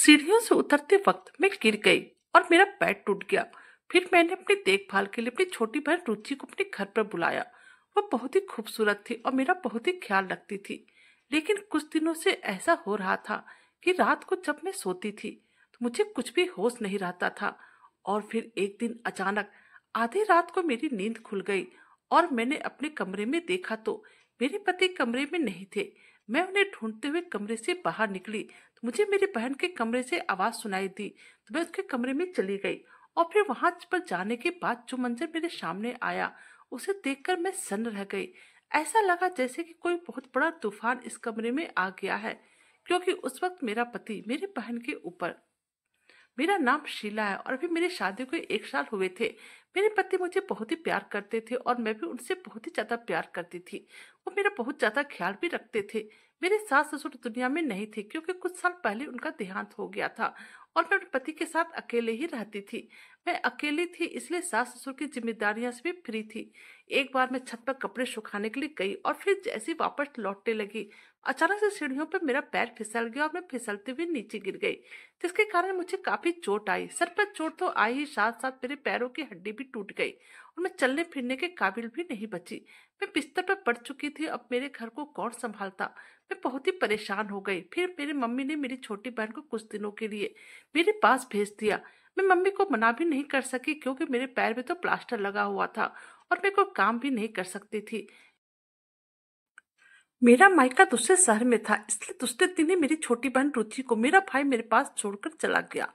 सीढ़ियों से उतरते वक्त मैं गिर गई और मेरा पैर टूट गया। फिर मैंने अपनी देखभाल के लिए अपनी छोटी बहन रुचि को अपने घर पर बुलाया। वह बहुत ही खूबसूरत थी और मेरा बहुत ही ख्याल रखती थी। लेकिन कुछ दिनों से ऐसा हो रहा था कि रात को जब मैं सोती थी तो मुझे कुछ भी होश नहीं रहता था। और फिर एक दिन अचानक आधी रात को मेरी नींद खुल गई और मैंने अपने कमरे में देखा तो मेरे पति कमरे में नहीं थे। मैं उन्हें ढूंढते हुए कमरे से बाहर निकली तो मुझे मेरी बहन के कमरे से आवाज सुनाई दी, तो मैं उसके कमरे में चली गई। और फिर वहां पर जाने के बाद जो मंजर मेरे सामने आया उसे देखकर मैं सन्न रह गई। ऐसा लगा जैसे कि कोई बहुत बड़ा तूफान इस कमरे में आ गया है, क्योंकि उस वक्त मेरा पति मेरी बहन के ऊपर। मेरा नाम शीला है और अभी मेरी शादी को 1 साल हुए थे। मेरे पति मुझे बहुत ही प्यार करते थे और मैं भी उनसे बहुत ही ज्यादा प्यार करती थी। वो मेरा बहुत ज्यादा ख्याल भी रखते थे। मेरे सास ससुर दुनिया में नहीं थे, क्योंकि कुछ साल पहले उनका देहांत हो गया था और मैं अपने पति के साथ अकेले ही रहती थी। मैं अकेली थी, इसलिए सास ससुर की जिम्मेदारियां से भी फ्री थी। एक बार मैं छत पर कपड़े सुखाने के लिए गई और फिर जैसे ही वापस लौटने लगी, अचानक से सीढ़ियों पर मेरा पैर फिसल गया और मैं फिसलते हुए नीचे गिर गई, जिसके कारण मुझे काफी चोट आई। सर पर चोट तो आई ही, साथ साथ मेरे पैरों की हड्डी भी टूट गई और मैं चलने फिरने के काबिल भी नहीं बची। मैं बिस्तर पर पड़ चुकी थी। अब मेरे घर को कौन संभालता। मैं बहुत ही परेशान हो गई। फिर मेरी मम्मी ने मेरी छोटी बहन को कुछ दिनों के लिए मेरे पास भेज दिया। मैं मम्मी को मना भी नहीं कर सकी, क्योंकि मेरे पैर में तो प्लास्टर लगा हुआ था और मैं कोई काम भी नहीं कर सकती थी। मेरा मायका दूसरे शहर में था, इसलिए दूसरे दिन ही मेरी छोटी बहन रुचि को मेरा भाई मेरे पास छोड़कर चला गया।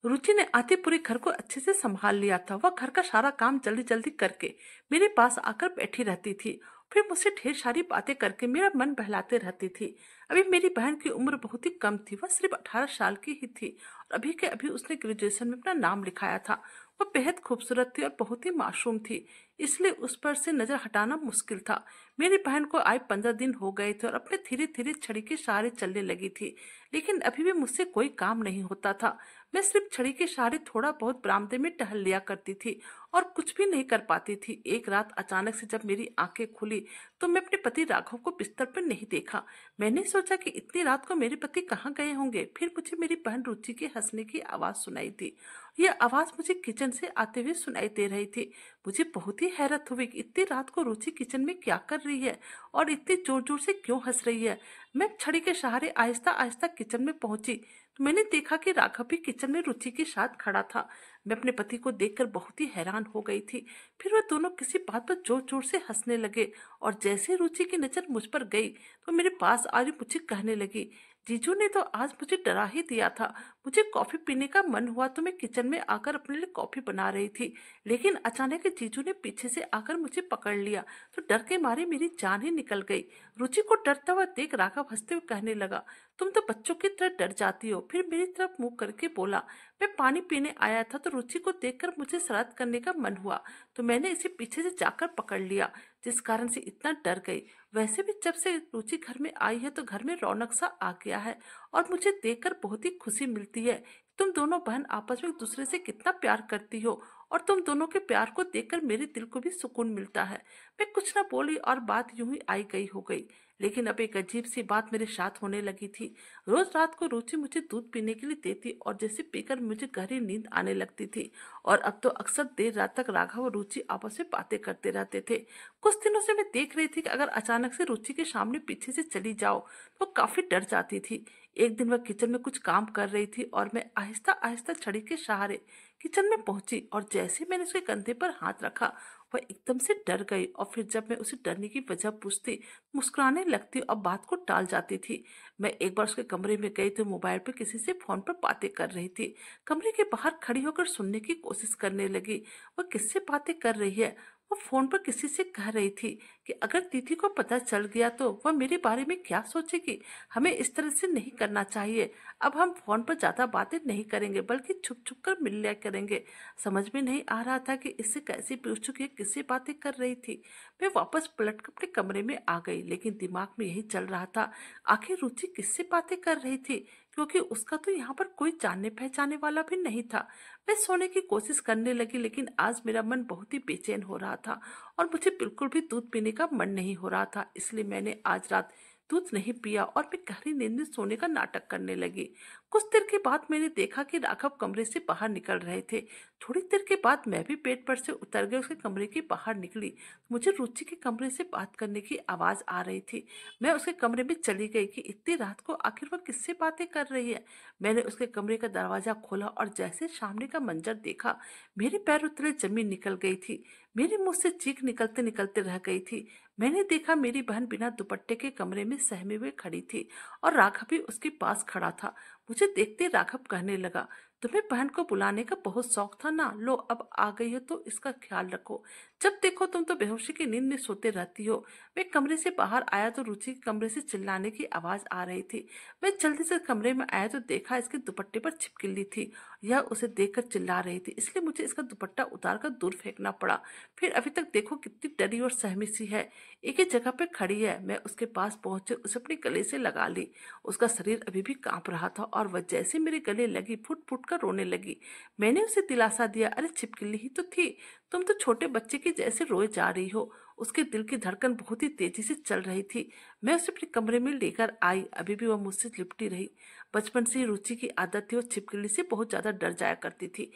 रुचि ने आते पूरे घर को अच्छे से संभाल लिया था। वह घर का सारा काम जल्दी जल्दी करके मेरे पास आकर बैठी रहती थी। फिर मुझसे ढेर सारी बातें करके मेरा मन बहलाते रहती थी। अभी मेरी बहन की उम्र बहुत ही कम थी, वह सिर्फ 18 साल की ही थी और अभी के अभी उसने ग्रेजुएशन में अपना नाम लिखाया था। वह बेहद खूबसूरत थी और बहुत ही मासूम थी, इसलिए उस पर से नजर हटाना मुश्किल था। मेरी बहन को आए 15 दिन हो गए थे और अपने धीरे धीरे छड़ी के सहारे चलने लगी थी, लेकिन अभी भी मुझसे कोई काम नहीं होता था। मैं सिर्फ छड़ी के सहारे थोड़ा बहुत बरामदे में टहल लिया करती थी और कुछ भी नहीं कर पाती थी। एक रात अचानक से जब मेरी आंखें खुली तो मैं अपने पति राघव को बिस्तर पर नहीं देखा। मैंने सोचा कि इतनी रात को मेरे पति कहाँ गए होंगे। फिर मुझे मेरी बहन रुचि के हंसने की आवाज सुनाई दी। यह आवाज मुझे किचन से आते हुए सुनाई दे रही थी। मुझे बहुत ही हैरत हुई कि इतनी रात को रुचि किचन में क्या कर रही है और इतनी जोर जोर से क्यों हंस रही है। मैं छड़ी के सहारे आहिस्ता आहिस्ता किचन में पहुंची तो मैंने देखा कि राघव भी किचन में रुचि के साथ खड़ा था। मैं अपने पति को देखकर बहुत ही हैरान हो गई थी। फिर वह दोनों किसी बात पर जोर जोर से हंसने लगे और जैसे रुचि की नजर मुझ पर गई तो मेरे पास आज मुझे कहने लगी, जीजू ने तो आज मुझे डरा ही दिया था। मुझे कॉफी पीने का मन हुआ तो मैं किचन में आकर अपने लिए कॉफी बना रही थी, लेकिन अचानक जीजू ने पीछे से आकर मुझे पकड़ लिया तो डर के मारे मेरी जान ही निकल गई। रुचि को डरता हुआ देख राघव हंसते हुए कहने लगा, तुम तो बच्चों की तरह डर जाती हो। फिर मेरी तरफ मुंह करके बोला, मैं पानी पीने आया था तो रुचि को देखकर मुझे शरारत करने का मन हुआ तो मैंने इसे पीछे से जाकर पकड़ लिया, जिस कारण से इतना डर गई। वैसे भी जब से रुचि घर में आई है तो घर में रौनक सा आ गया है और मुझे देखकर बहुत ही खुशी मिलती है। तुम दोनों बहन आपस में एक दूसरे से कितना प्यार करती हो और तुम दोनों के प्यार को देखकर मेरे दिल को भी सुकून मिलता है। मैं कुछ न बोली और बात यूं ही आई गई हो गई। लेकिन अब एक अजीब सी बात मेरे साथ होने लगी थी। रोज रात को रुचि मुझे दूध पीने के लिए देती और जैसे पीकर मुझे गहरी नींद आने लगती थी। और अब तो अक्सर देर रात तक राघव और रुचि आपस में बातें करते रहते थे। कुछ दिनों से मैं देख रही थी कि अगर अचानक से रुचि के सामने पीछे से चली जाओ तो काफी डर जाती थी। एक दिन वह किचन में कुछ काम कर रही थी और मैं आहिस्ता आहिस्ता छड़ी के सहारे किचन में पहुंची और जैसे मैंने उसके कंधे पर हाथ रखा वह एकदम से डर गई। और फिर जब मैं उसे डरने की वजह पूछती, मुस्कुराने लगती और बात को टाल जाती थी। मैं एक बार उसके कमरे में गई तो मोबाइल पर किसी से फोन पर बातें कर रही थी। कमरे के बाहर खड़ी होकर सुनने की कोशिश करने लगी। वह किससे बातें कर रही है। वो फोन पर किसी से कह रही थी कि अगर दीदी को पता चल गया तो वह मेरे बारे में क्या सोचेगी। हमें इस तरह से नहीं करना चाहिए। अब हम फोन पर ज्यादा बातें नहीं करेंगे बल्कि छुप छुप कर मिल लिया करेंगे। समझ में नहीं आ रहा था कि इससे कैसी पूछूं कि किससे बातें कर रही थी। मैं वापस पलट कर अपने कमरे में आ गई, लेकिन दिमाग में यही चल रहा था, आखिर रुचि किससे बातें कर रही थी, क्योंकि उसका तो यहाँ पर कोई जानने पहचाने वाला भी नहीं था। मैं सोने की कोशिश करने लगी, लेकिन आज मेरा मन बहुत ही बेचैन हो रहा था और मुझे बिल्कुल भी दूध पीने का मन नहीं हो रहा था। इसलिए मैंने आज रात दूध नहीं पिया और मैं गहरी नींद में सोने का नाटक करने लगी। कुछ देर के बाद मैंने देखा कि राघव कमरे से बाहर निकल रहे थे। थोड़ी देर के बाद मैं भी बेड पर से उतर गई, उसके कमरे के बाहर निकली। मुझे रुचि के कमरे से बात करने की आवाज आ रही थी। मैं उसके कमरे में चली गई कि इतनी रात को आखिर वह किससे बातें कर रही है। मैंने उसके कमरे का दरवाजा खोला और जैसे सामने का मंजर देखा, मेरे पैरों तले जमीन निकल गई थी। मेरे मुंह से चीख निकलते निकलते रह गई थी। मैंने देखा मेरी बहन बिना दुपट्टे के कमरे में सहमे हुए खड़ी थी और राघव भी उसके पास खड़ा था। मुझे देखते राघव कहने लगा, तुम्हें बहन को बुलाने का बहुत शौक था ना, लो अब आ गई हो तो इसका ख्याल रखो। जब देखो तुम तो बेहोशी की नींद में सोते रहती हो। मैं कमरे से बाहर आया तो रुचि के कमरे से चिल्लाने की आवाज आ रही थी। मैं जल्दी से कमरे में आया तो देखा इसके दुपट्टे पर छिपकली थी। यह उसे देखकर चिल्ला रही थी, इसलिए मुझे इसका दुपट्टा उतार कर दूर फेंकना पड़ा। फिर अभी तक देखो कितनी डरी और सहमी सी है, एक ही जगह पे खड़ी है। मैं उसके पास पहुंचे, उसे अपने गले से लगा ली। उसका शरीर अभी भी कांप रहा था और वह जैसे मेरे गले लगी फुट फुट कर रोने लगी। मैंने उसे दिलासा दिया, अरे छिपकली ही तो थी, तुम तो छोटे बच्चे की जैसे रोए जा रही हो। उसके दिल की धड़कन बहुत ही तेजी से चल रही थी। मैं उसे अपने कमरे में लेकर आई, अभी भी वह मुझसे लिपटी रही। बचपन से ही रुचि की आदत थी, वो छिपकली से बहुत ज्यादा डर जाया करती थी।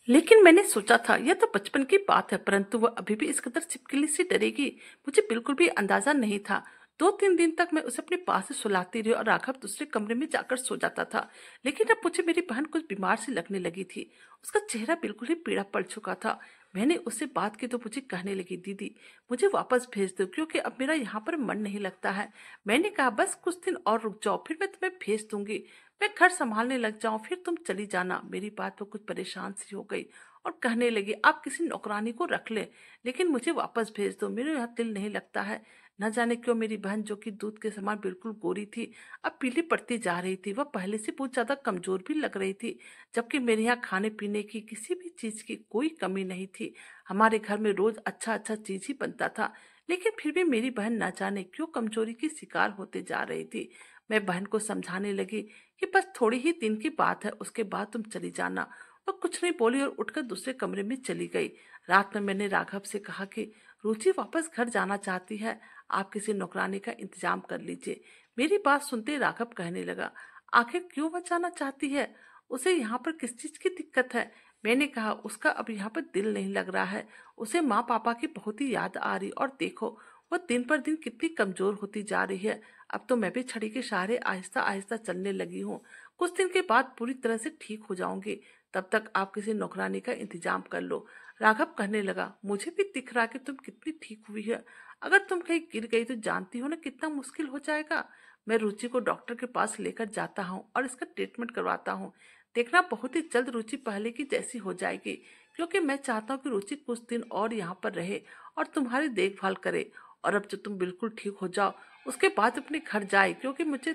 लेकिन मैंने सोचा था यह तो बचपन की बात है, परंतु वह अभी भी इस कदर छिपकली से डरेगी, मुझे बिल्कुल भी अंदाजा नहीं था। 2-3 दिन तक मैं उसे अपने पास से सुलाती रही और राघव दूसरे कमरे में जाकर सो जाता था। लेकिन अब मुझे मेरी बहन कुछ बीमार सी लगने लगी थी। उसका चेहरा बिल्कुल ही पीला पड़ चुका था। मैंने उससे बात की तो मुझे कहने लगी, दीदी मुझे वापस भेज दो क्योंकि अब मेरा यहाँ पर मन नहीं लगता है। मैंने कहा बस कुछ दिन और रुक जाओ, फिर मैं तुम्हें भेज दूंगी। मैं घर संभालने लग जाऊं, फिर तुम चली जाना। मेरी बात पर कुछ परेशान सी हो गई और कहने लगी, आप किसी नौकरानी को रख ले, लेकिन मुझे वापस भेज दो, मेरे यहाँ दिल नहीं लगता है। न जाने क्यों मेरी बहन जो कि दूध के समान बिल्कुल गोरी थी, अब पीली पड़ती जा रही थी। वह पहले से बहुत ज्यादा कमजोर भी लग रही थी। जबकि मेरे यहाँ खाने पीने की किसी भी चीज की कोई कमी नहीं थी। हमारे घर में रोज अच्छा अच्छा चीज ही बनता था। लेकिन फिर भी मेरी बहन न जाने क्यों कमजोरी की शिकार होते जा रही थी। मैं बहन को समझाने लगी कि बस थोड़ी ही दिन की बात है, उसके बाद तुम चली जाना। वह कुछ नहीं बोली और उठकर दूसरे कमरे में चली गई। रात में मैंने राघव से कहा कि रुचि वापस घर जाना चाहती है, आप किसी नौकरानी का इंतजाम कर लीजिए। मेरी बात सुनते राघव कहने लगा, आखिर क्यों वह जाना चाहती है, उसे यहाँ पर किस चीज की दिक्कत है। मैंने कहा उसका अब यहाँ पर दिल नहीं लग रहा है, उसे माँ पापा की बहुत ही याद आ रही, और देखो वह दिन पर दिन कितनी कमजोर होती जा रही है। अब तो मैं भी छड़ी के सहारे आहिस्ता आहिस्ता चलने लगी हूँ। कुछ दिन के बाद पूरी तरह से ठीक हो जाऊंगी, तब तक आप किसी नौकरानी का इंतजाम कर लो। राघव कहने लगा, मुझे भी दिख रहा कि तुम कितनी ठीक हुई है। अगर तुम कहीं गिर गई तो जानती हो ना कितना मुश्किल हो जाएगा। मैं रुचि को डॉक्टर के पास लेकर जाता हूँ और इसका ट्रीटमेंट करवाता हूँ। देखना बहुत ही जल्द रुचि पहले की जैसी हो जाएगी, क्योंकि मैं चाहता हूँ कि रुचि कुछ दिन और यहाँ पर रहे और तुम्हारी देखभाल करे। और अब जो तुम बिल्कुल ठीक हो जाओ उसके बाद अपने घर जाए, क्योंकि मुझे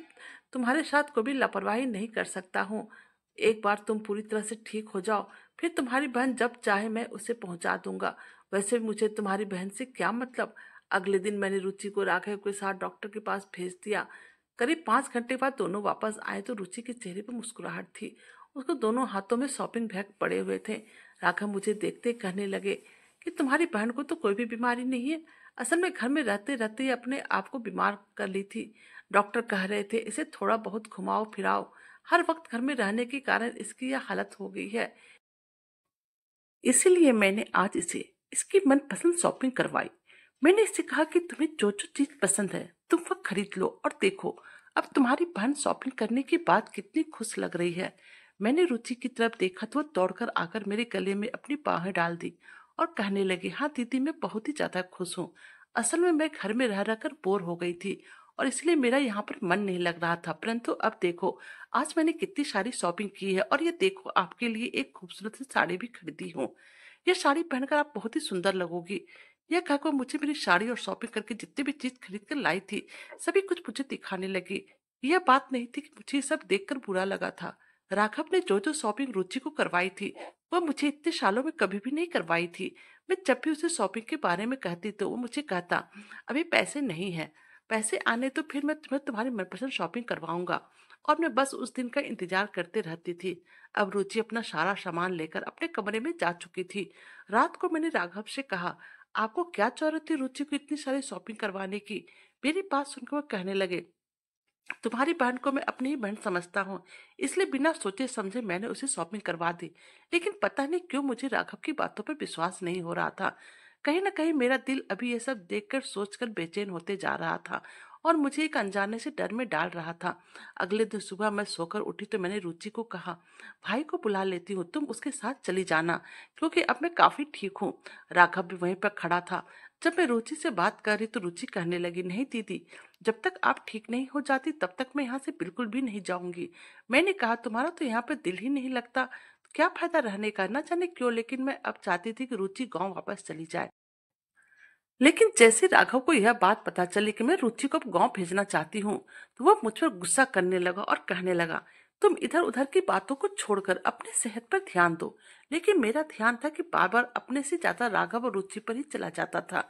तुम्हारे साथ कोई भी लापरवाही नहीं कर सकता हूँ। एक बार तुम पूरी तरह से ठीक हो जाओ, फिर तुम्हारी बहन जब चाहे मैं उसे पहुंचा दूंगा। वैसे भी मुझे तुम्हारी बहन से क्या मतलब। अगले दिन मैंने रुचि को राघव के साथ डॉक्टर के पास भेज दिया। करीब 5 घंटे बाद दोनों वापस आए तो रुचि के चेहरे पर मुस्कुराहट थी। उसको दोनों हाथों में शॉपिंग बैग पड़े हुए थे। राघव मुझे देखते कहने लगे कि तुम्हारी बहन को तो कोई भी बीमारी नहीं है, असल में घर में रहते रहते ही अपने आप को बीमार कर ली थी। डॉक्टर कह रहे थे इसे थोड़ा बहुत घुमाओ फिराओ, हर वक्त घर में रहने के कारण इसकी यह हालत हो गई है। इसीलिए मैंने आज इसे इसकी मनपसंद शॉपिंग करवाई। मैंने इससे कहा कि तुम्हें जो जो चीज पसंद है तुम वह खरीद लो, और देखो अब तुम्हारी बहन शॉपिंग करने के बाद कितनी खुश लग रही है। मैंने रुचि की तरफ देखा तो वह दौड़कर आकर मेरे गले में अपनी बाहें डाल दी और कहने लगी, हाँ दीदी मैं बहुत ही ज्यादा खुश हूँ। असल में मैं घर में रह रहकर बोर हो गई थी और इसलिए मेरा यहाँ पर मन नहीं लग रहा था, परंतु अब देखो आज मैंने कितनी सारी शॉपिंग की है और ये देखो आपके लिए एक खूबसूरत सी साड़ी भी खरीदी हूँ। ये साड़ी पहनकर आप बहुत ही सुंदर लगोगी। यह कहकर मुझे मेरी साड़ी और शॉपिंग करके जितनी भी चीज खरीद कर लाई थी सभी कुछ मुझे दिखाने लगी। यह बात नहीं थी कि मुझे ये सब देखकर बुरा लगा था। राघव ने जो जो शॉपिंग रुचि को करवाई थी वह मुझे इतने सालों में कभी भी नहीं करवाई थी। मैं जब भी उसे शॉपिंग के बारे में कहती तो वो मुझे कहता, अभी पैसे नहीं है, पैसे आने तो फिर मैं तुम्हें तुम्हारी मनपसंद शॉपिंग करवाऊंगा। और मैं बस उस दिन का इंतजार करते रहती थी। अब रुचि अपना सारा सामान लेकर अपने कमरे में जा चुकी थी। रात को मैंने राघव से कहा, आपको क्या जरूरत थी रुचि को इतनी सारी शॉपिंग करवाने की। मेरी बात सुनकर वह कहने लगे, तुम्हारी बहन को मैं अपनी ही बहन समझता हूँ, इसलिए बिना सोचे समझे मैंने उसे शॉपिंग करवा दी। लेकिन पता नहीं क्यों मुझे राघव की बातों पर विश्वास नहीं हो रहा था। कहीं ना कहीं मेरा दिल अभी ये सब देखकर सोचकर बेचैन होते जा रहा था और मुझे एक अनजाने से डर में डाल रहा था। अगले दिन सुबह मैं सोकर उठी तो मैंने रुचि को कहा, भाई को बुला लेती हूँ, तुम उसके साथ चली जाना, क्योंकि अब मैं काफी ठीक हूँ। राघव भी वहीं पर खड़ा था। जब मैं रुचि से बात कर रही तो रुचि कहने लगी, नहीं दीदी, जब तक आप ठीक नहीं हो जाती तब तक मैं यहाँ से बिल्कुल भी नहीं जाऊंगी। मैंने कहा, तुम्हारा तो यहाँ पर दिल ही नहीं लगता, तो क्या फायदा रहने का, ना जाने क्यों, लेकिन मैं अब चाहती थी कि रुचि गांव वापस चली जाए। लेकिन जैसे राघव को यह बात पता चली कि मैं रुचि को अब गांव भेजना चाहती हूँ, तो वह मुझ पर गुस्सा करने लगा और कहने लगा, तुम इधर उधर की बातों को छोड़कर अपने सेहत पर ध्यान दो। लेकिन मेरा ध्यान था कि बार बार अपने से ज्यादा राघव और रुचि पर ही चला जाता था।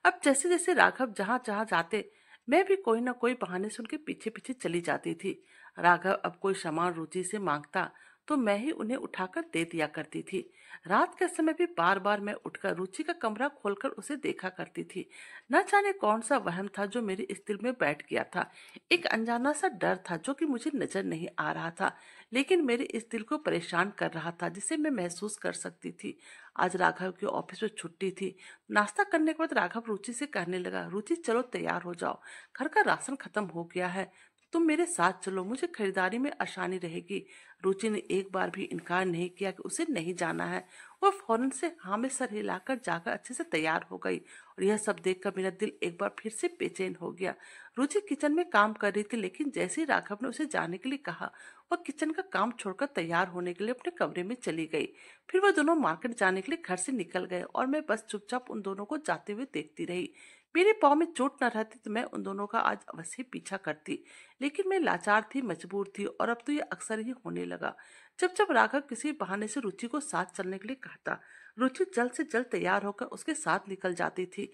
अब जैसे जैसे राघव जहां जहां जाते, मैं भी कोई ना कोई बहाने से उनके पीछे पीछे चली जाती थी। राघव अब कोई सामान रुचि से मांगता तो मैं ही उन्हें उठाकर दे दिया करती थी। रात के समय भी बार बार मैं उठकर रुचि का कमरा खोलकर उसे देखा करती थी। न जाने कौन सा वहम था जो मेरे इस दिल में बैठ गया था। एक अनजाना सा डर था जो कि मुझे नजर नहीं आ रहा था, लेकिन मेरे इस दिल को परेशान कर रहा था, जिसे मैं महसूस कर सकती थी। आज राघव की ऑफिस में छुट्टी थी। नाश्ता करने के बाद राघव रुचि से कहने लगा, रुचि चलो तैयार हो जाओ, घर का राशन खत्म हो गया है, तुम मेरे साथ चलो, मुझे खरीदारी में आसानी रहेगी। रुचि ने एक बार भी इनकार नहीं किया कि उसे नहीं जाना है। वह फौरन से हाँ में सर हिलाकर जाकर अच्छे से तैयार हो गई और यह सब देखकर मेरा दिल एक बार फिर से बेचैन हो गया। रुचि किचन में काम कर रही थी, लेकिन जैसे ही राघव ने उसे जाने के लिए कहा, वह किचन का काम छोड़कर तैयार होने के लिए अपने कमरे में चली गई। फिर वह दोनों मार्केट जाने के लिए घर से निकल गए और मैं बस चुपचाप उन दोनों को जाते हुए देखती रही। मेरे पाँव में चोट न रहती तो मैं उन दोनों का आज अवश्य पीछा करती, लेकिन मैं लाचार थी, मजबूर थी, और अब तो ये अक्सर ही होने लगा। जब जब राघव किसी बहाने से रुचि को साथ चलने के लिए कहता, रुचि जल्द से जल्द तैयार होकर उसके साथ निकल जाती थी।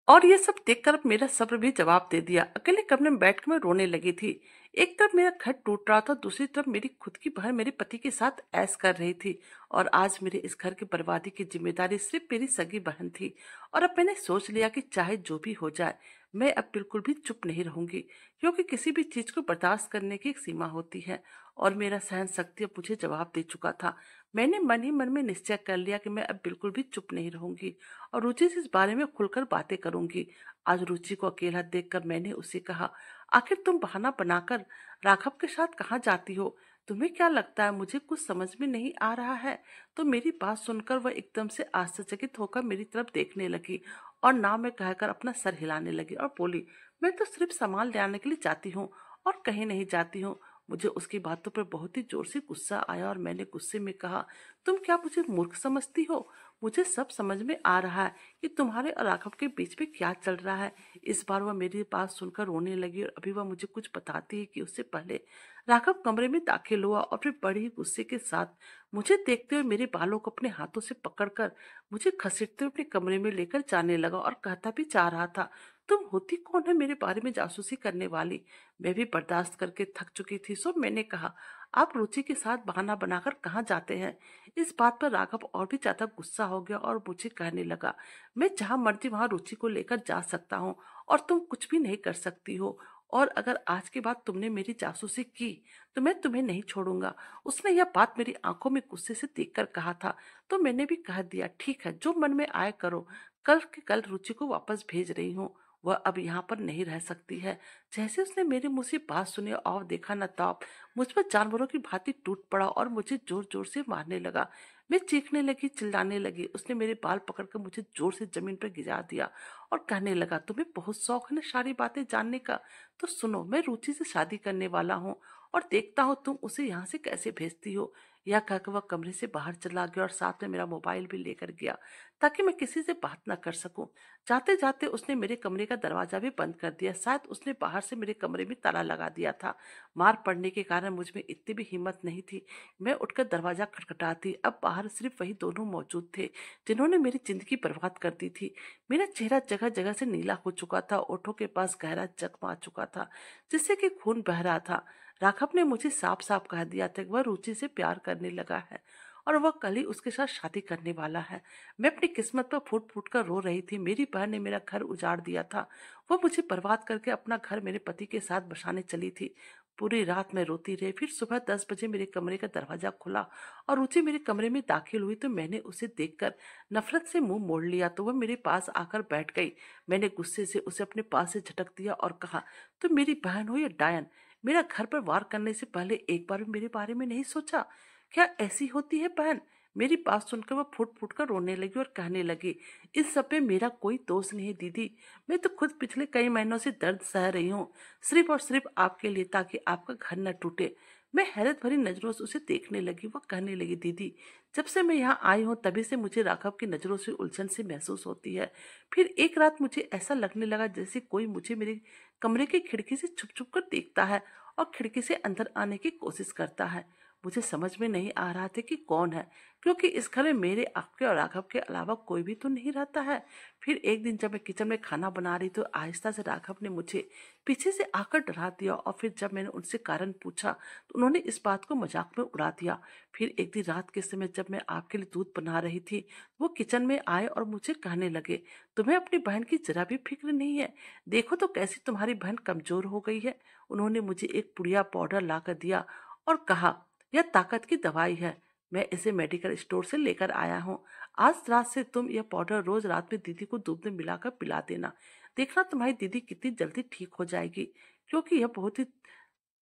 और ये सब देखकर अब मेरा सब्र भी जवाब दे दिया। अकेले कमरे में बैठकर मैं रोने लगी थी। एक तरफ मेरा घर टूट रहा था, दूसरी तरफ मेरी खुद की बहन मेरे पति के साथ ऐश कर रही थी, और आज मेरे इस घर की बर्बादी की जिम्मेदारी सिर्फ मेरी सगी बहन थी। और अब मैंने सोच लिया कि चाहे जो भी हो जाए, मैं अब बिल्कुल भी चुप नहीं रहूंगी, क्योंकि किसी भी चीज को बर्दाश्त करने की एक सीमा होती है, और मेरा सहन शक्ति अब मुझे जवाब दे चुका था। मैंने मन ही मन में निश्चय कर लिया कि मैं अब बिल्कुल भी चुप नहीं रहूंगी और रुचि से इस बारे में खुलकर बातें करूंगी। आज रुचि को अकेला देखकर मैंने उसे कहा, आखिर तुम बहाना बनाकर राघव के साथ कहाँ जाती हो? तुम्हें क्या लगता है मुझे कुछ समझ में नहीं आ रहा है? तो मेरी बात सुनकर वह एकदम से आश्चर्यचकित होकर मेरी तरफ देखने लगी और ना में कहकर अपना सर हिलाने लगी और बोली, मैं तो सिर्फ सामान ले आने के लिए जाती हूँ और कहीं नहीं जाती हूँ। मुझे उसकी बातों पर बहुत ही जोर से गुस्सा आया और मैंने गुस्से में कहा, तुम क्या मुझे मूर्ख समझती हो? मुझे सब समझ में आ रहा है कि तुम्हारे और राघव के बीच में क्या चल रहा है। इस बार वह मेरी बात सुनकर रोने लगी और अभी वह मुझे कुछ बताती है कि उससे पहले राघव कमरे में दाखिल हुआ और फिर बड़े ही गुस्से के साथ मुझे देखते हुए मेरे बालों को अपने हाथों से पकड़कर मुझे घसीटते हुए अपने कमरे में लेकर जाने लगा और कहता भी जा रहा था, तुम होती कौन है मेरे बारे में जासूसी करने वाली? मैं भी बर्दाश्त करके थक चुकी थी, सो मैंने कहा, आप रुचि के साथ बहाना बनाकर कहाँ जाते हैं? इस बात पर राघव और भी ज्यादा गुस्सा हो गया और मुझे कहने लगा, मैं जहां मर्जी वहां रुचि को लेकर जा सकता हूँ और तुम कुछ भी नहीं कर सकती हो, और अगर आज के बाद तुमने मेरी जासूसी की तो मैं तुम्हें नहीं छोड़ूंगा। उसने यह बात मेरी आंखों में गुस्से से देखकर कहा था, तो मैंने भी कह दिया, ठीक है, जो मन में आए करो, कल के कल रुचि को वापस भेज रही हूँ, वह अब यहाँ पर नहीं रह सकती है। जैसे उसने मेरे मुंह से बात सुनी और देखा न ताप मुझ पर जानवरों की भांति टूट पड़ा और मुझे जोर जोर से मारने लगा। मैं चीखने लगी, चिल्लाने लगी। उसने मेरे बाल पकड़कर मुझे जोर से जमीन पर गिरा दिया और कहने लगा, तुम्हें बहुत शौक है ना सारी बातें जानने का, तो सुनो, मैं रुचि से शादी करने वाला हूँ और देखता हूँ तुम उसे यहाँ से कैसे भेजती हो। यह कहकर वह कमरे से बाहर चला गया और साथ में मेरा मोबाइल भी लेकर गया, ताकि मैं किसी से बात न कर सकूं। जाते जाते उसने मेरे कमरे का दरवाजा भी बंद कर दिया। शायद उसने बाहर से मेरे कमरे में ताला लगा दिया था। मार पड़ने के कारण मुझ में इतनी भी हिम्मत नहीं थी। मैं उठकर दरवाजा खटखटाती। अब बाहर सिर्फ वही दोनों मौजूद थे जिन्होंने मेरी जिंदगी बर्बाद कर दी थी। मेरा चेहरा जगह जगह से नीला हो चुका था, ओठों के पास गहरा जख्म आ चुका था जिससे कि खून बह रहा था। राघव ने मुझे साफ साफ कह दिया था कि वह रुचि से प्यार करने लगा है और वह कल ही उसके साथ शादी करने वाला है। मैं अपनी किस्मत पर फूट फूट कर रो रही थी। मेरी बहन ने मेरा घर उजाड़ दिया था। वो मुझे बर्बाद करके अपना घर मेरे पति के साथ बसाने चली थी। पूरी रात मैं रोती रही। फिर सुबह 10 बजे मेरे कमरे का दरवाजा खुला और रुचि मेरे कमरे में दाखिल हुई तो मैंने उसे देखकर नफरत से मुंह मोड़ लिया तो वह मेरे पास आकर बैठ गई। मैंने गुस्से से उसे अपने पास से झटक दिया और कहा, तुम मेरी बहन हो या डायन? मेरा घर पर वार करने से पहले एक बार भी मेरे बारे में नहीं सोचा? क्या ऐसी होती है बहन? मेरी बात सुनकर वह फुट फुट कर रोने लगी और कहने लगी, इस सब में मेरा कोई दोष नहीं दीदी। मैं तो खुद पिछले कई महीनों से दर्द सह रही हूँ, सिर्फ और सिर्फ आपके लिए, ताकि आपका घर न टूटे। मैं हैरत भरी नजरों से उसे देखने लगी। वह कहने लगी, दीदी, जब से मैं यहाँ आई हूँ तभी से मुझे राघव की नजरों से उलझन सी महसूस होती है। फिर एक रात मुझे ऐसा लगने लगा जैसे कोई मुझे मेरे कमरे की खिड़की से छुप छुप कर देखता है और खिड़की से अंदर आने की कोशिश करता है। मुझे समझ में नहीं आ रहा था कि कौन है, क्योंकि इस घर में मेरे, आपके और राघव के अलावा कोई भी तो नहीं रहता है। फिर एक दिन जब मैं किचन में खाना बना रही तो आहिस्ता से राघव ने मुझे पीछे से आकर डरा दिया और फिर जब मैंने उनसे कारण पूछा तो उन्होंने इस बात को मजाक में उड़ा दिया। फिर एक दिन रात के समय जब मैं आपके लिए दूध बना रही थी, वो किचन में आए और मुझे कहने लगे, तुम्हें अपनी बहन की जरा भी फिक्र नहीं है? देखो तो कैसी तुम्हारी बहन कमजोर हो गई है। उन्होंने मुझे एक पुड़िया पाउडर लाकर दिया और कहा, यह ताकत की दवाई है, मैं इसे मेडिकल स्टोर से लेकर आया हूँ। आज रात से तुम यह पाउडर रोज रात में दीदी को दूध में मिलाकर पिला देना। देखना तुम्हारी दीदी कितनी जल्दी ठीक हो जाएगी, क्योंकि यह बहुत ही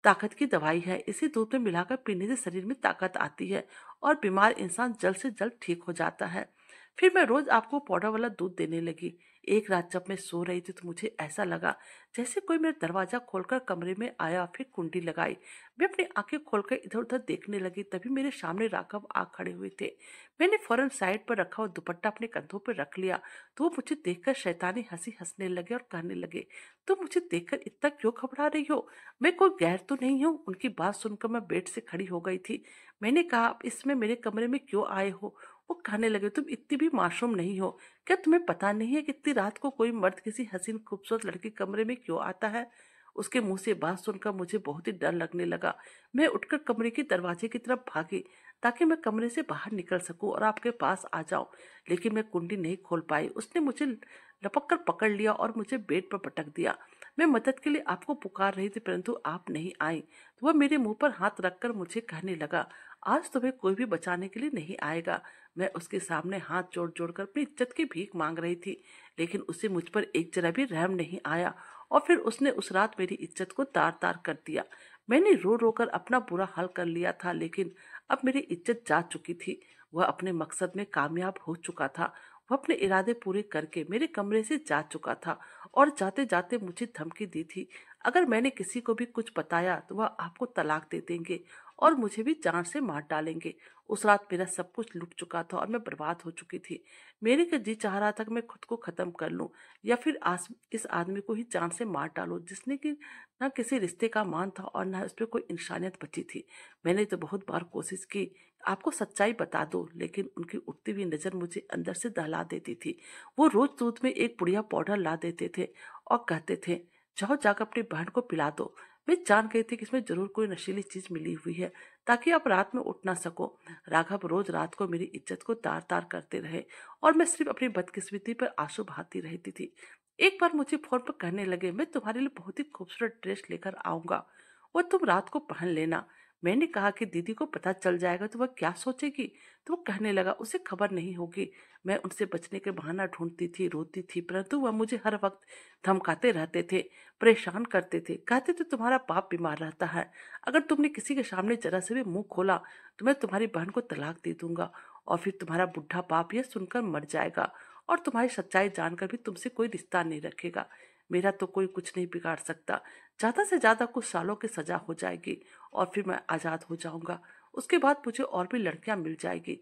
ताकत की दवाई है। इसे दूध में मिलाकर पीने से शरीर में ताकत आती है और बीमार इंसान जल्द से जल्द ठीक हो जाता है। फिर मैं रोज आपको पाउडर वाला दूध देने लगी। एक रात जब मैं सो रही थी तो मुझे ऐसा लगा जैसे कोई मेरा दरवाजा खोलकर कमरे में आया, फिर कुंडी लगाई। मैं अपनी आंखें खोलकर इधर उधर देखने लगी, तभी मेरे सामने राघव आ खड़े हुए थे। मैंने फौरन साइड पर रखा और दुपट्टा अपने कंधों पर रख लिया तो वो मुझे देखकर शैतानी हंसी हंसने लगे और कहने लगे, तुम मुझे देखकर इतना क्यों घबरा रही हो? मैं कोई गैर तो नहीं हूँ? उनकी बात सुनकर मैं बेड से खड़ी हो गई थी। मैंने कहा, आप इसमें मेरे कमरे में क्यों आए हो? वो कहने लगे, तुम इतनी भी मासूम नहीं हो। क्या तुम्हें पता नहीं है कि इतनी रात को कोई मर्द किसी हसीन खूबसूरत लड़की कमरे में क्यों आता है? उसके मुंह से बात सुनकर मुझे बहुत ही डर लगने लगा। मैं उठकर कमरे के दरवाजे की तरफ भागी ताकि मैं कमरे से बाहर निकल सकूं और आपके पास आ जाऊं, लेकिन मैं कुंडी नहीं खोल पाई। उसने मुझे लपक कर पकड़ लिया और मुझे बेड पर पटक दिया। मैं मदद के लिए आपको पुकार रही थी परंतु आप नहीं आई तो वह मेरे मुंह पर हाथ रखकर मुझे कहने लगा, आज तुम्हें कोई भी बचाने के लिए नहीं आएगा। मैं उसके सामने हाथ जोड़ जोड़कर अपनी इज्जत की भीख मांग रही थी, लेकिन उसे मुझ पर एक जरा भी रहम नहीं आया और फिर उसने उस रात मेरी इज्जत को तार तार कर दिया। मैंने रो रो कर अपना बुरा हाल कर लिया था, लेकिन अब मेरी इज्जत जा चुकी थी। वह अपने मकसद में कामयाब हो चुका था। वह अपने इरादे पूरे करके मेरे कमरे से जा चुका था और जाते जाते मुझे धमकी दी थी, अगर मैंने किसी को भी कुछ बताया तो वह आपको तलाक दे देंगे और मुझे भी जान से मार डालेंगे। उस रात मेरा सब कुछ लुट चुका था और मैं बर्बाद हो चुकी थी। मेरे का जी चाह रहा था कि मैं खुद को खत्म कर लूं या फिर इस आदमी को ही जान से मार डालूं जिसने कि ना किसी रिश्ते का मान था और ना उस पर कोई इंसानियत बची थी। मैंने तो बहुत बार कोशिश की आपको सच्चाई बता दो, लेकिन उनकी उठती हुई नजर मुझे अंदर से दहला देती थी। वो रोज दूध में एक पुड़िया पाउडर ला देते थे और कहते थे, जाओ जाकर अपनी बहन को पिला दो। मैं जान गई थी कि इसमें जरूर कोई नशीली चीज मिली हुई है ताकि आप रात में उठ ना सको। राघव रोज रात को मेरी इज्जत को तार तार करते रहे और मैं सिर्फ अपनी बदकिस्मती पर आंसू बहाती रहती थी। एक बार मुझे फोन पर कहने लगे, मैं तुम्हारे लिए बहुत ही खूबसूरत ड्रेस लेकर आऊंगा और तुम रात को पहन लेना। मैंने कहा कि दीदी को पता चल जाएगा तो वह क्या सोचेगी? तो वो कहने लगा, उसे खबर नहीं होगी। मैं उनसे बचने के बहाना ढूंढती थी, रोती थी, परंतु वह मुझे हर वक्त धमकाते रहते थे, परेशान करते थे। कहते थे तुम्हारा बाप बीमार रहता है, अगर तुमने किसी के सामने जरा से भी मुंह खोला तो मैं तुम्हारी बहन को तलाक दे दूंगा और फिर तुम्हारा बुढ़ा बाप यह सुनकर मर जाएगा और तुम्हारी सच्चाई जानकर भी तुमसे कोई रिश्ता नहीं रखेगा। मेरा तो कोई कुछ नहीं बिगाड़ सकता, ज्यादा से ज्यादा कुछ सालों की सजा हो जाएगी और फिर मैं आजाद हो जाऊंगा। उसके बाद मुझे और भी लड़कियां मिल जाएगी।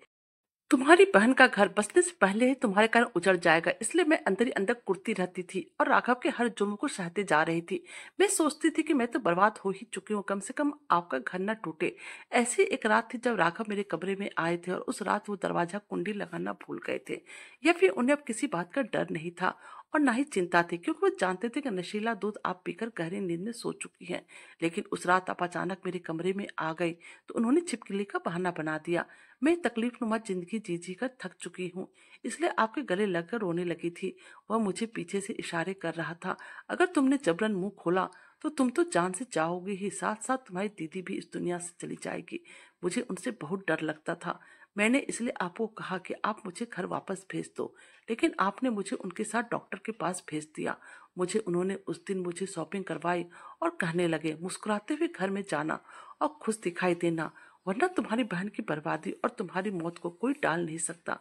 तुम्हारी बहन का घर बसने से पहले ही तुम्हारे कारण उजड़ जाएगा, इसलिए मैं अंदर ही अंदर कुड़ती रहती थी और राघव के हर जुर्म को सहते जा रही थी। मैं सोचती थी कि मैं तो बर्बाद हो ही चुकी हूँ, कम से कम आपका घर न टूटे। ऐसी एक रात थी जब राघव मेरे कमरे में आए थे और उस रात वो दरवाजा कुंडी लगाना भूल गए थे या फिर उन्हें अब किसी बात का डर नहीं था और ना ही चिंता थी, क्योंकि वो जानते थे कि नशीला दूध आप पीकर गहरी नींद में सो चुकी हैं। लेकिन उस रात आप अचानक मेरे कमरे में आ गई तो उन्होंने छिपकली का बहाना बना दिया। मैं तकलीफनुमा जिंदगी जी जी कर थक चुकी हूँ, इसलिए आपके गले लगकर रोने लगी थी। वह मुझे पीछे से इशारे कर रहा था, अगर तुमने जबरन मुंह खोला तो तुम तो जान से जाओगी ही, साथ साथ तुम्हारी दीदी भी इस दुनिया से चली जाएगी। मुझे उनसे बहुत डर लगता था। मैंने इसलिए आपको कहा कि आप मुझे घर वापस भेज दो, लेकिन आपने मुझे उनके साथ डॉक्टर के पास भेज दिया। उन्होंने उस दिन मुझे शॉपिंग करवाई और कहने लगे, मुस्कुराते हुए घर में जाना और खुश दिखाई देना, वरना तुम्हारी बहन की बर्बादी और तुम्हारी मौत को कोई टाल नहीं सकता।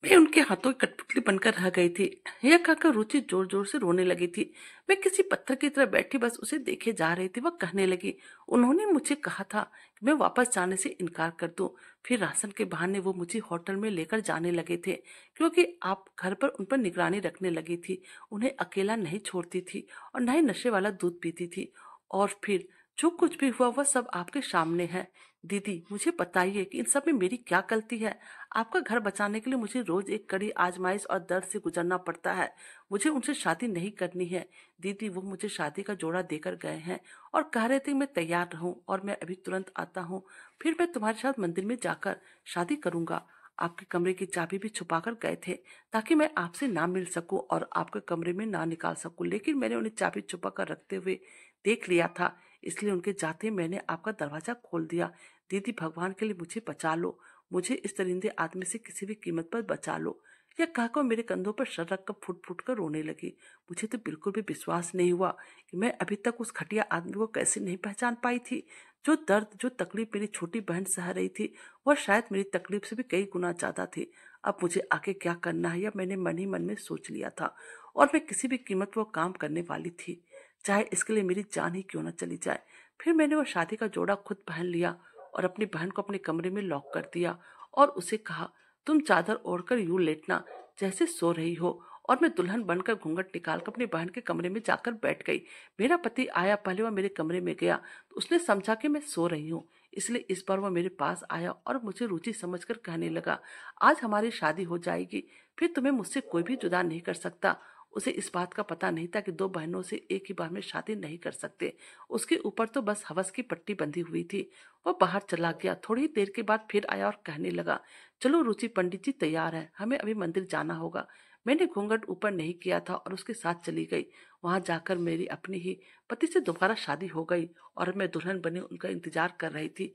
मैं उनके हाथों की कठपुतली बनकर रह गई थी। यह कहकर रुचि जोर जोर से रोने लगी थी। मैं किसी पत्थर की तरह बैठी बस उसे देखे जा रही थी। वह कहने लगी, उन्होंने मुझे कहा था कि मैं वापस जाने से इनकार कर दूं। फिर राशन के बहाने वो मुझे होटल में लेकर जाने लगे थे, क्योंकि आप घर पर उन पर निगरानी रखने लगी थी। उन्हें अकेला नहीं छोड़ती थी और न ही नशे वाला दूध पीती थी। और फिर जो कुछ भी हुआ वह सब आपके सामने है। दीदी, मुझे बताइए कि इन सब में मेरी क्या गलती है? आपका घर बचाने के लिए मुझे रोज एक कड़ी आजमाइश और दर्द से गुजरना पड़ता है। मुझे उनसे शादी नहीं करनी है। दीदी, वो मुझे शादी का जोड़ा देकर गए हैं और कह रहे थे मैं तैयार रहूं और मैं अभी तुरंत आता हूं। फिर मैं तुम्हारे साथ मंदिर में जाकर शादी करूंगा। आपके कमरे की चाबी भी छुपा कर गए थे ताकि मैं आपसे ना मिल सकूं और आपके कमरे में ना निकाल सकूं, लेकिन मैंने उन्हें चाबी छुपा कर रखते हुए देख लिया था, इसलिए उनके जाते ही मैंने आपका दरवाजा खोल दिया। दीदी, भगवान के लिए मुझे बचा लो। मुझे इस दरिंदे आदमी से किसी भी कीमत पर बचा लो। यह कहकर मेरे कंधों पर सर रख कर फुट फुट कर रोने लगी। मुझे तो बिल्कुल भी विश्वास नहीं हुआ कि मैं अभी तक उस घटिया आदमी को कैसे नहीं पहचान पाई थी। जो दर्द, जो तकलीफ मेरी छोटी बहन सह रही थी, वह शायद मेरी तकलीफ से भी कई गुना ज्यादा थी। अब मुझे आगे क्या करना है यह मैंने मन ही मन में सोच लिया था और मैं किसी भी कीमत पर वो काम करने वाली थी, चाहे इसके लिए मेरी जान ही क्यों न चली जाए। फिर मैंने वो शादी का जोड़ा खुद पहन लिया और अपनी बहन को अपने कमरे में लॉक कर दिया और उसे कहा, तुम चादर ओढ़कर यूं लेटना जैसे सो रही हो। और मैं दुल्हन बनकर घूंघट निकालकर अपनी बहन के कमरे में जाकर बैठ गई। मेरा पति आया, पहले वह मेरे कमरे में गया तो उसने समझा कि मैं सो रही हूँ, इसलिए इस बार वह मेरे पास आया और मुझे रुचि समझकर कहने लगा, आज हमारी शादी हो जाएगी, फिर तुम्हें मुझसे कोई भी जुदा नहीं कर सकता। उसे इस बात का पता नहीं था कि दो बहनों से एक ही बार में शादी नहीं कर सकते। उसके ऊपर तो बस हवस की पट्टी बंधी हुई थी। वह बाहर चला गया। थोड़ी देर के बाद फिर आया और कहने लगा, चलो रुचि, पंडित जी तैयार है, हमें अभी मंदिर जाना होगा। मैंने घूंघट ऊपर नहीं किया था और उसके साथ चली गई। वहां जाकर मेरी अपनी ही पति से दोबारा शादी हो गई और मैं दुल्हन बनी उनका इंतजार कर रही थी।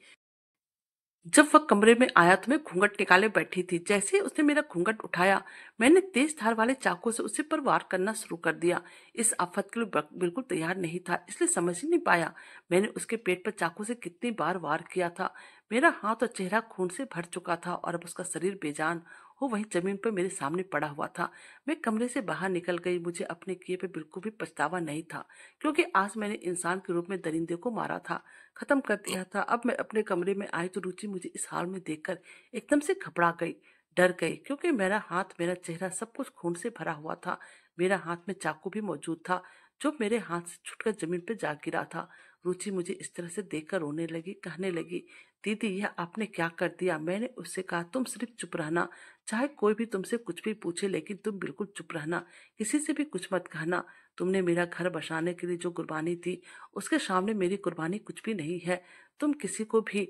जब वह कमरे में आया तो मैं घूंघट निकाले बैठी थी। जैसे ही उसने मेरा घूंघट उठाया, मैंने तेज धार वाले चाकू से उसे पर वार करना शुरू कर दिया। इस आफत के लिए बिल्कुल तैयार नहीं था, इसलिए समझ ही नहीं पाया मैंने उसके पेट पर चाकू से कितनी बार वार किया था। मेरा हाथ और चेहरा खून से भर चुका था और अब उसका शरीर बेजान हो वहीं जमीन पर मेरे सामने पड़ा हुआ था। मैं कमरे से बाहर निकल गई। मुझे अपने किए पे बिल्कुल भी पछतावा नहीं था, क्योंकि आज मैंने इंसान के रूप में दरिंदे को मारा था, खत्म कर दिया था। अब मैं अपने कमरे में आई तो रुचि मुझे इस हाल में देखकर एकदम से घबरा गई, डर गई, क्योंकि मेरा हाथ, मेरा चेहरा सब कुछ खून से भरा हुआ था। मेरा हाथ में चाकू भी मौजूद था जो मेरे हाथ से छुटकर जमीन पर जा गिरा था। रुचि मुझे इस तरह से देखकर रोने लगी, कहने लगी, दीदी, यह आपने क्या कर दिया? मैंने उससे कहा, तुम सिर्फ चुप रहना, चाहे कोई भी तुमसे कुछ भी पूछे, लेकिन तुम बिल्कुल चुप रहना, किसी से भी कुछ मत कहना। तुमने मेरा घर बसाने के लिए जो कुर्बानी दी, उसके सामने मेरी कुर्बानी कुछ भी नहीं है। तुम किसी को भी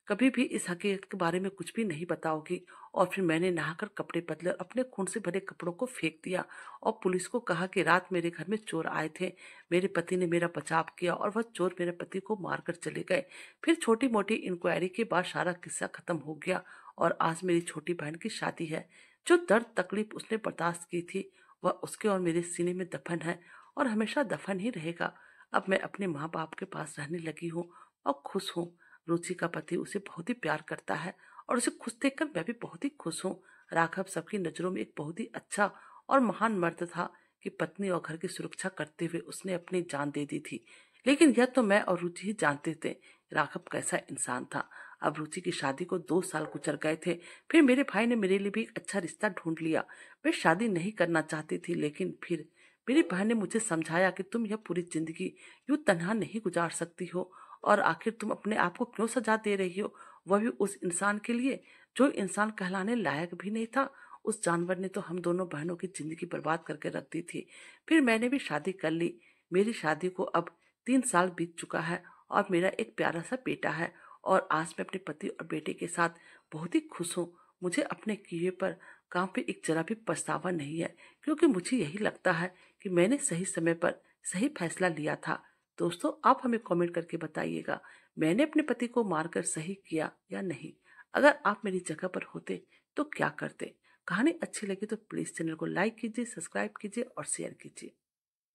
कभी भी इस हकीकत के बारे में कुछ भी नहीं बताओगी। और फिर मैंने नहाकर कपड़े बदले और अपने खून से भरे कपड़ों को फेंक दिया और पुलिस को कहा कि रात मेरे घर में चोर आए थे। मेरे पति ने मेरा बचाव किया और वह चोर मेरे पति को मारकर चले गए। फिर छोटी मोटी इंक्वायरी के बाद सारा किस्सा खत्म हो गया और आज मेरी छोटी बहन की शादी है। जो दर्द तकलीफ उसने बर्दाश्त की थी वह उसके और मेरे सीने में दफन है और हमेशा दफन ही रहेगा। अब मैं अपने माँ बाप के पास रहने लगी हूँ और खुश हूँ। रुचि का पति उसे बहुत ही प्यार करता है और उसे खुश देखकर मैं भी बहुत ही खुश हूँ। राघव सबकी नजरों में एक बहुत ही अच्छा और महान मर्द था कि पत्नी और घर की सुरक्षा करते हुए उसने अपनी जान दे दी थी। लेकिन यह तो मैं और रुचि ही जानते थे राघव कैसा इंसान था। अब रुचि की शादी को 2 साल गुजर गए थे। फिर मेरे भाई ने मेरे लिए भी एक अच्छा रिश्ता ढूंढ लिया। मैं शादी नहीं करना चाहती थी, लेकिन फिर मेरी बहन ने मुझे समझाया कि तुम यह पूरी जिंदगी यूं तन्हा नहीं गुजार सकती हो, और आखिर तुम अपने आप को क्यों सजा दे रही हो, वह भी उस इंसान के लिए जो इंसान कहलाने लायक भी नहीं था। उस जानवर ने तो हम दोनों बहनों की जिंदगी बर्बाद करके रख दी थी। फिर मैंने भी शादी कर ली। मेरी शादी को अब 3 साल बीत चुका है और मेरा एक प्यारा सा बेटा है। और आज मैं अपने पति और बेटे के साथ बहुत ही खुश हूँ। मुझे अपने किए पर काम पे एक जरा भी पछतावा नहीं है, क्योंकि मुझे यही लगता है कि मैंने सही समय पर सही फैसला लिया था। दोस्तों, आप हमें कमेंट करके बताइएगा, मैंने अपने पति को मारकर सही किया या नहीं। अगर आप मेरी जगह पर होते तो क्या करते। कहानी अच्छी लगी तो प्लीज चैनल को लाइक कीजिए, सब्सक्राइब कीजिए और शेयर कीजिए।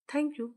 Thank you.